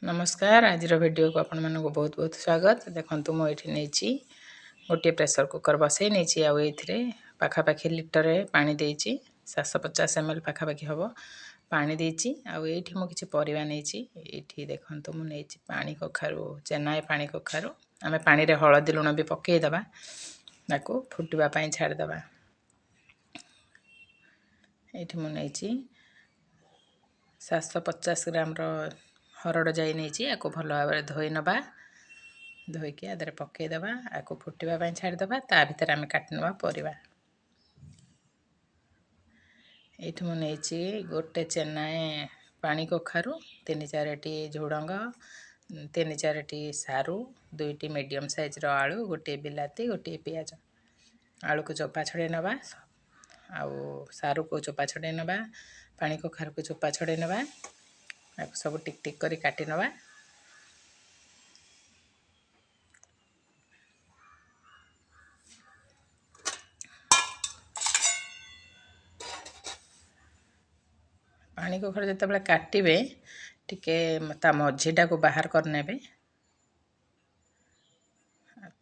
नमस्कार आज वीडियो को आपण मानक बहुत बहुत स्वागत। देखंतु मो एठी नेची गोटे प्रेशर कुकर बसई नेची आ एथिरे पाखापाखि लिटर पानी देइची 750 ml पाखापाखि हबो पानी देइची आ एठी मो किछि परिवा नेची। एठी देखंतु मो नेची पानी कखारु चेनाए पानी कखारु आमे पानी रे हळदी लुण भी पकेई दबा ताको फुटवा पई छाड़ दबा। एठी मो नेची 750 ग्राम रो हरड़ जाई नेची आको भल भाव धोई नबा धोईकी आदरे पकई दबा आको फुटवा पई छाड़ दबा ता भीतर आमे काटि नबा परिवा। एठी मो नेची गोटे चेनाए पानी कखारु 3-4टी झुडंग 3-4टी सारू 2टी मीडियम साइज रो आलू गोटे बिलाती गोटे प्याज आलू को चोपा छडे नबा आउ सारू को चोपा छडे नबा पानी कखारु को चोपा छडे नबा सब टिक टिक करी काटि नबा। पानी कखारु जते बेला काटिबे टिके ता मझीटा को बाहर कर नेबे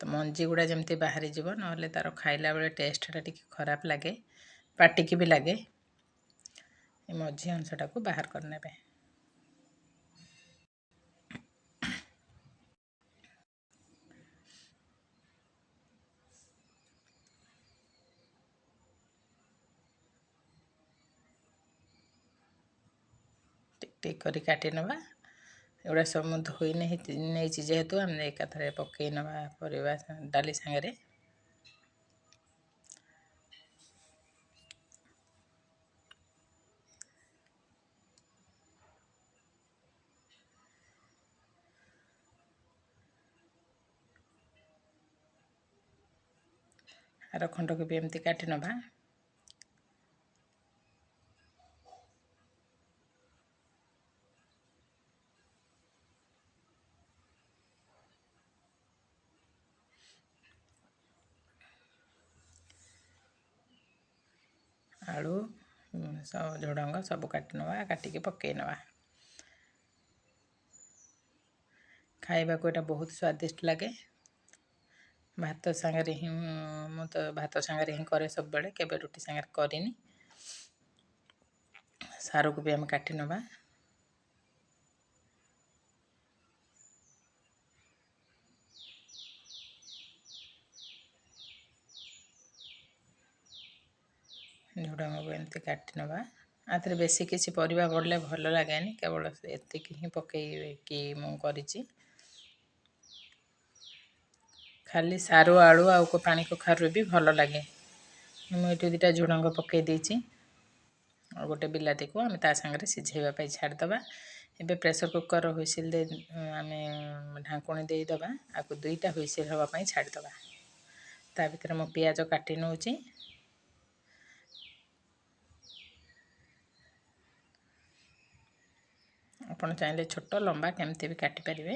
तो मंजी गुड़ा जमती बाहरी जीव नहले तार खाइला बेले टेस्टटा टिके खराब लागे पाटी की भी लागे मझी अंशटा को बाहर कर नेबे। टिक टिक करी काटी नबा एगुड़ा सब मु धोई नहीं जेहेतु आम एकाथरे पकई नबा परिवा डाली सांगरे। आर खंड को भी एमती काटी नबा। आलू सब झुडंग सब काटी नबा काटिकी पकई नबा। खाइबा को एटा बहुत स्वादिष्ट लगे भात सांगरे ही मु तो भात सांगरे ही करे सब बेले केबे रोटी सांगरे करिनी। सारू को भी हम काटी नबा झुडंग को एमती काटी नबा आथरे बेसी किसी परिबा पड़ले भल लागेनी केवल एतिक ही पकई कि मु करिछि खाली सारू आलू आउ को पानी कखारु भी भल लागे। मुझे दुटा झुडंग पकई देछि और गोटे बिलाती को आम ता सांगरे सिझेबा पई छाड़ दबा। एबे प्रेशर कुकर हुइसिल दे आमे ढांकुणी दे दबा आको 2टा हुइसिल हवा पई छाड़ दबा ता भीतर मो प्याज काटी नउछि आपण चाहिले छोट लंबा केमते भी काटी परिवे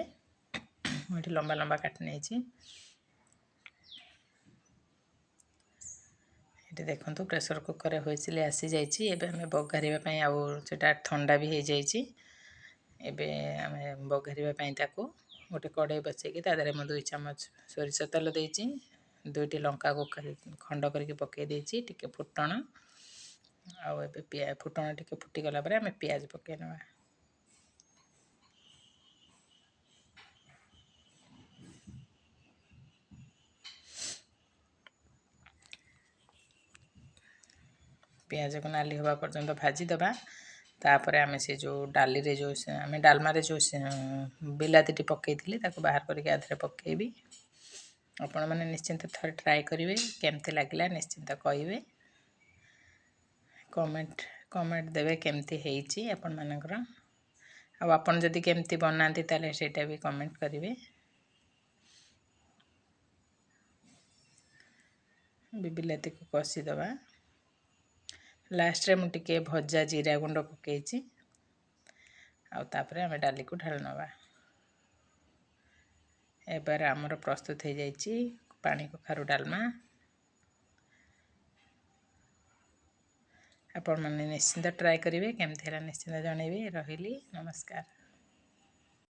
मुझे लंबा लंबा काटी नेछि। ये देखंतु प्रेशर कुकर होइसिले आसी जाइछि एबे हमें बघारिबा पई आउ सेटा ठंडा भी हे जाइछि। एबे हमें बघारिबा पई ताको गोटे कड़ाई बसैकी ता दरे म 2 चम्मच सोरिष तेल देइछि 2टी लंका को खंड करके पकई देइछि टिके फुटण आउ एबे फुटण टिके फुटी गला परे हमें प्याज पकई नबा। प्याज को नाली हवा पर्यंत भाजी दबा तापरे आमे से जो डाली रे जो आमे डालमा रे जो बिलातीटी पकई थिले ताको बाहर करके आधरे पकेबी। आपण माने निश्चिंत थरे ट्राई करिवे केमते लागिला निश्चिंत कहिवे कमेंट देवे केमती हेइची आपण मानकर आ आपण जदी केमती बनांती ताले सेटा भी कमेंट करिवे। बिलाती को कसी दबा लास्ट रे मु टिके भजा जीरा गुंड पकेइची आ तापरे हमें डाली को ढाल नबा। एबार हमर प्रस्तुत हो जाइछि पानी कखारु डालमा। आपण माने निश्चिंत ट्राई करिवे केमथि हला निश्चिंत जणेबे। रहिली नमस्कार।